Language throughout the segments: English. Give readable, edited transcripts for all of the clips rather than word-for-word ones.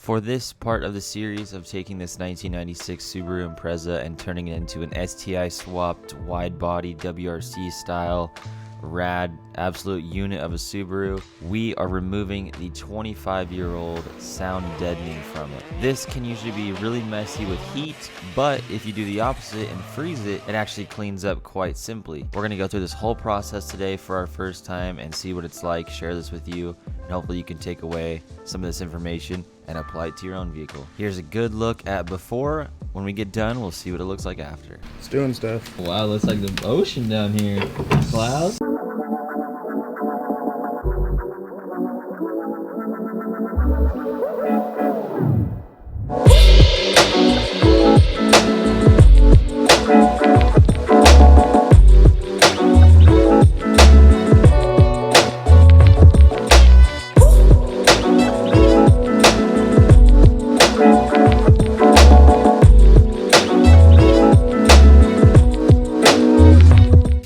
For this part of the series of taking this 1996 Subaru Impreza and turning it into an STI swapped wide body WRC style rad absolute unit of a Subaru, we are removing the 25-year-old sound deadening from it. This can usually be really messy with heat, but if you do the opposite and freeze it, it actually cleans up quite simply. We're going to go through this whole process today for our first time and see what it's like, share this with you, and hopefully you can take away some of this information and apply it to your own vehicle. Here's a good look at before. When we get done, we'll see what it looks like after. It's doing stuff. Wow, looks like the ocean down here. Clouds?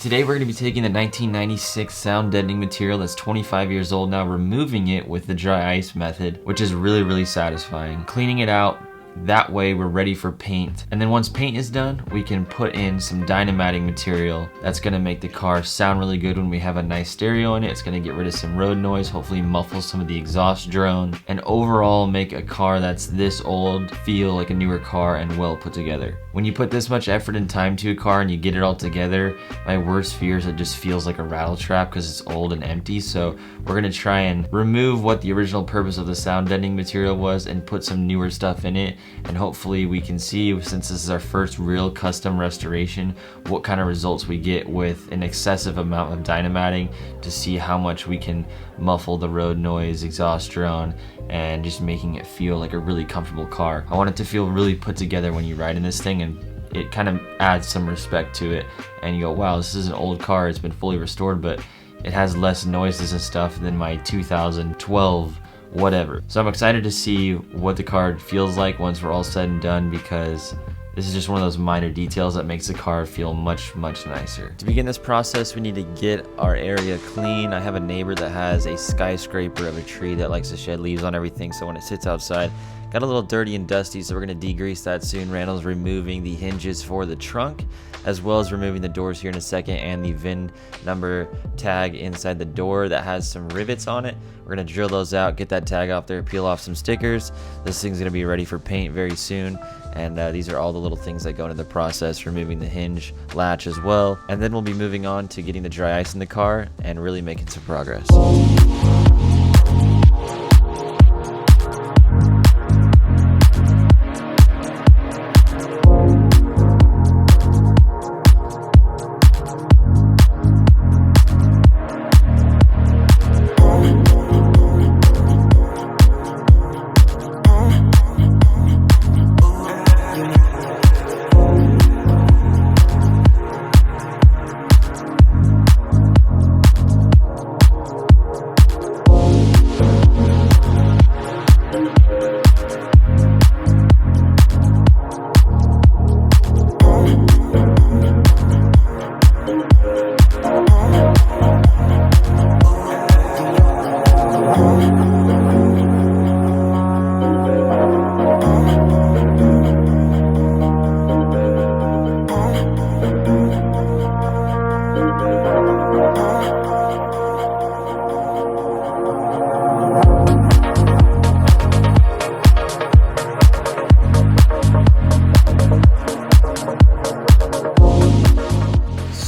Today we're going to be taking the 1996 sound deadening material that's 25 years old now, removing it with the dry ice method, which is really satisfying. Cleaning it out, that way we're ready for paint. And then once paint is done, we can put in some dynamating material that's going to make the car sound really good when we have a nice stereo in it. It's going to get rid of some road noise, hopefully muffle some of the exhaust drone, and overall make a car that's this old feel like a newer car and well put together. When you put this much effort and time to a car and you get it all together, my worst fear is it just feels like a rattle trap because it's old and empty. So we're going to try and remove what the original purpose of the sound deadening material was and put some newer stuff in it. And hopefully we can see, since this is our first real custom restoration, what kind of results we get with an excessive amount of dynamating to see how much we can muffle the road noise, exhaust drone, and just making it feel like a really comfortable car. I want it to feel really put together when you ride in this thing, and it kind of adds some respect to it. And you go, wow, this is an old car, it's been fully restored, but it has less noises and stuff than my 2012 whatever. So I'm excited to see what the car feels like once we're all said and done, because this is just one of those minor details that makes the car feel much nicer. To begin this process, we need to get our area clean. I have a neighbor that has a skyscraper of a tree that likes to shed leaves on everything, so when it sits outside, got a little dirty and dusty, so we're going to degrease that soon. Randall's removing the hinges for the trunk, as well as removing the doors here in a second, and the VIN number tag inside the door that has some rivets on it. We're going to drill those out, get that tag off there, peel off some stickers. This thing's going to be ready for paint very soon, and these are all the little things that go into the process, removing the hinge latch as well. And then we'll be moving on to getting the dry ice in the car and really making some progress.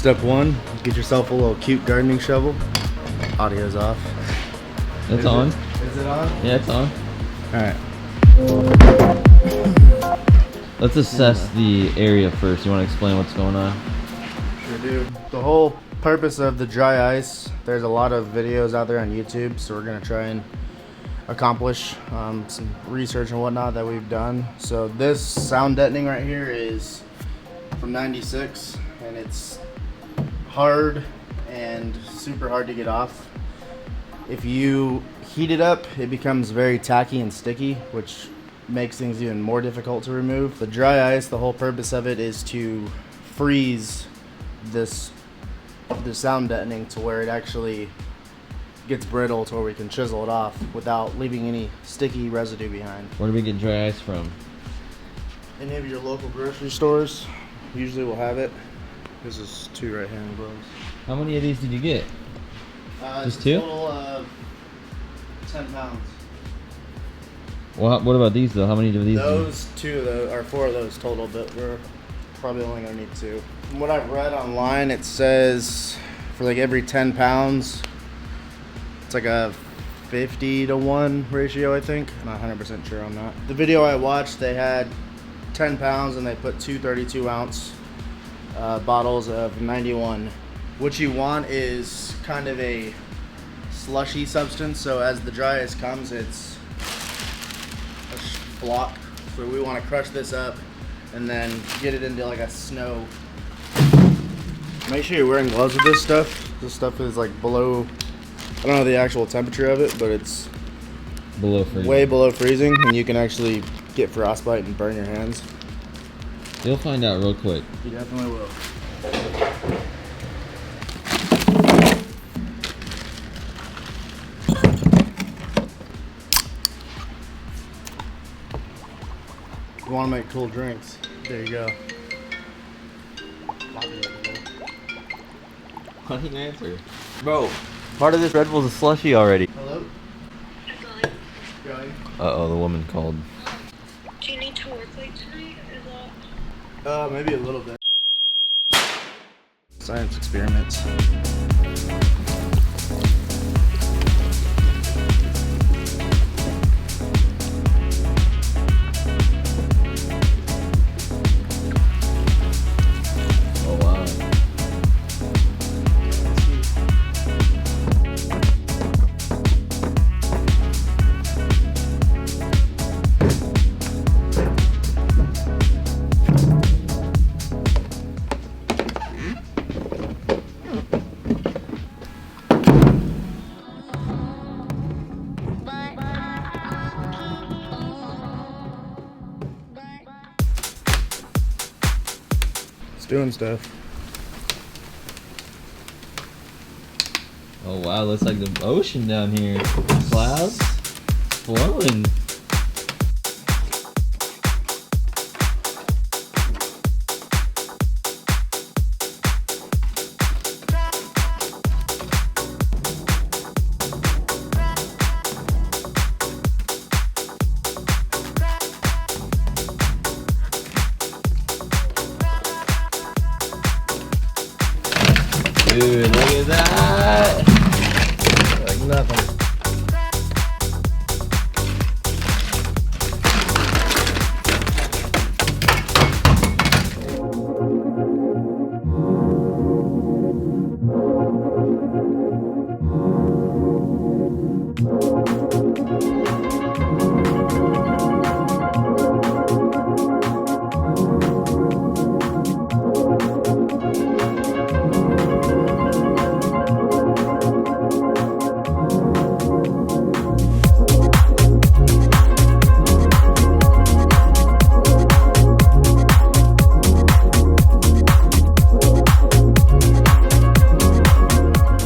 Step one, get yourself a little cute gardening shovel. Audio's off. It's on. Is it on? Yeah, it's on. Alright. Let's assess the area first. You want to explain what's going on? Sure do. The whole purpose of the dry ice, there's a lot of videos out there on YouTube, so we're going to try and accomplish some research and whatnot that we've done. So this sound deadening right here is from 96, and it's hard and super hard to get off. If you heat it up, it becomes very tacky and sticky, which makes things even more difficult to remove. The dry ice, the whole purpose of it is to freeze the sound deadening to where it actually gets brittle to where we can chisel it off without leaving any sticky residue behind. Where do we get dry ice from? Any of your local grocery stores usually will have it. This is 2 right-hand gloves. How many of these did you get? Just It's a 2? total of 10 pounds. Well, what about these though? How many of these? Those 2 of those, or 4 of those total, but we're probably only gonna need 2. From what I've read online, it says for like every 10 pounds, it's like a 50-to-1 ratio, I think. I'm not 100% sure on that. The video I watched, they had 10 pounds and they put 2 32-ounce bottles of 91. What you want is kind of a slushy substance, so as the dry ice comes, it's a block. So we want to crush this up and then get it into like a snow. Make sure you're wearing gloves with this stuff. This stuff is like below, I don't know the actual temperature of it, but it's below freezing. way below freezing, and you can actually get frostbite and burn your hands. You'll find out real quick. You definitely will. You want to make cool drinks? There you go. Funny answer. Bro, part of this Red Bull's a slushy already. Hello? Going. Uh-oh, the woman called. Do you need to work late tonight? Is that... Maybe a little bit. Science experiments. Oh, wow. It's doing stuff. Oh, wow, looks like the ocean down here. Clouds flowing. Dude, look at that! Like nothing.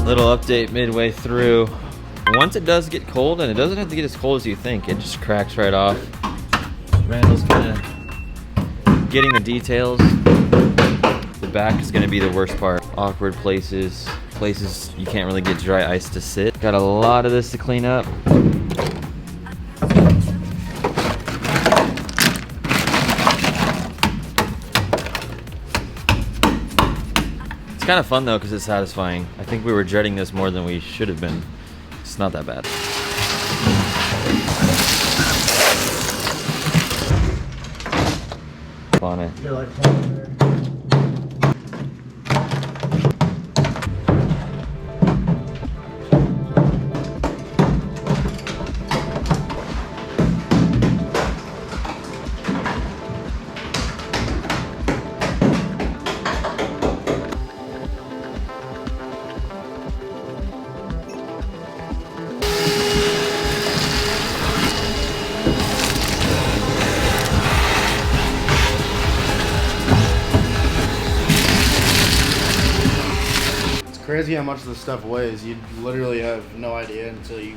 Little update midway through. Once it does get cold, and it doesn't have to get as cold as you think, it just cracks right off. Randall's kind of getting the details. The back is going to be the worst part. Awkward places you can't really get dry ice to sit. Got a lot of this to clean up. It's kind of fun though because it's satisfying. I think we were dreading this more than we should have been. It's not that bad. On it. You're like falling there. crazy how much this stuff weighs. You literally have no idea until you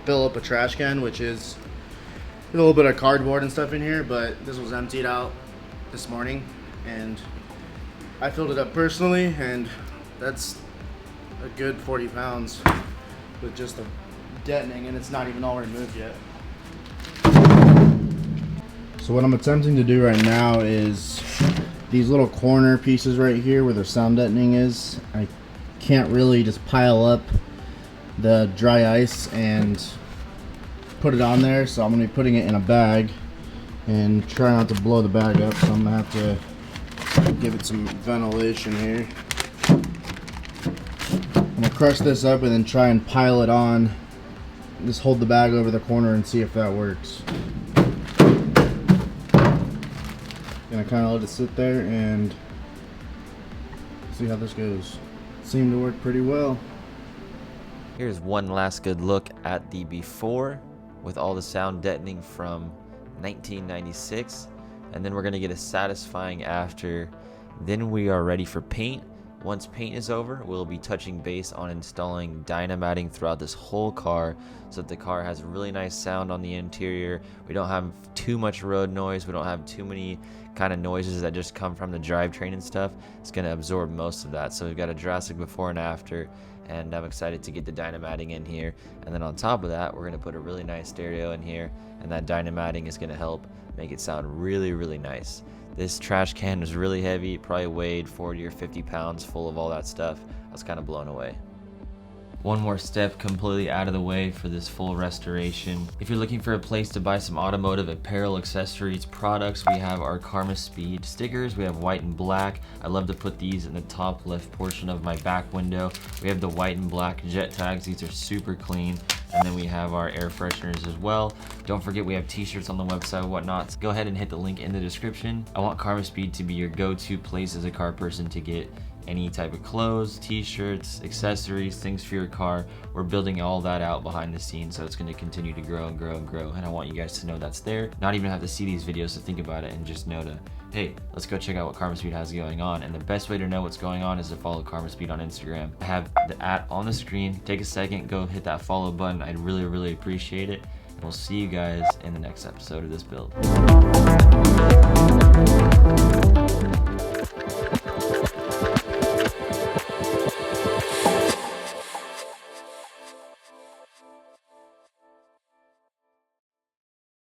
fill up a trash can, which is a little bit of cardboard and stuff in here, but this was emptied out this morning and I filled it up personally, and that's a good 40 pounds with just the deadening, and it's not even all removed yet. So what I'm attempting to do right now is these little corner pieces right here where the sound deadening is, I can't really just pile up the dry ice and put it on there, so I'm going to be putting it in a bag and try not to blow the bag up, so I'm going to have to give it some ventilation here. I'm going to crush this up and then try and pile it on. Just hold the bag over the corner and see if that works. Gonna kind of let it sit there and see how this goes. Seemed to work pretty well. Here's one last good look at the before with all the sound deadening from 1996, and then we're gonna get a satisfying after. Then we are ready for paint. Once paint is over, we'll be touching base on installing dynamatting throughout this whole car so that the car has really nice sound on the interior. We don't have too much road noise. We don't have too many kind of noises that just come from the drivetrain and stuff. It's going to absorb most of that. So we've got a drastic before and after, and I'm excited to get the dynamatting in here. And then on top of that, we're going to put a really nice stereo in here, and that dynamatting is going to help make it sound really, really nice. This trash can was really heavy. It probably weighed 40 or 50 pounds full of all that stuff. I was kind of blown away. One more step completely out of the way for this full restoration. If you're looking for a place to buy some automotive apparel, accessories, products, we have our Karma Speed stickers. We have white and black. I love to put these in the top left portion of my back window. We have the white and black jet tags. These are super clean. And then we have our air fresheners as well. Don't forget we have t-shirts on the website and whatnot. Go ahead and hit the link in the description. I want Karma Speed to be your go-to place as a car person to get any type of clothes, t-shirts, accessories, things for your car. We're building all that out behind the scenes, so it's going to continue to grow and grow and grow, and I want you guys to know that's there. Not even have to see these videos to think about it, and just know to, hey, let's go check out what Karma Speed has going on. And the best way to know what's going on is to follow Karma Speed on Instagram. I have the @ on the screen. Take a second, go hit that follow button. I'd really, really appreciate it. And we'll see you guys in the next episode of this build.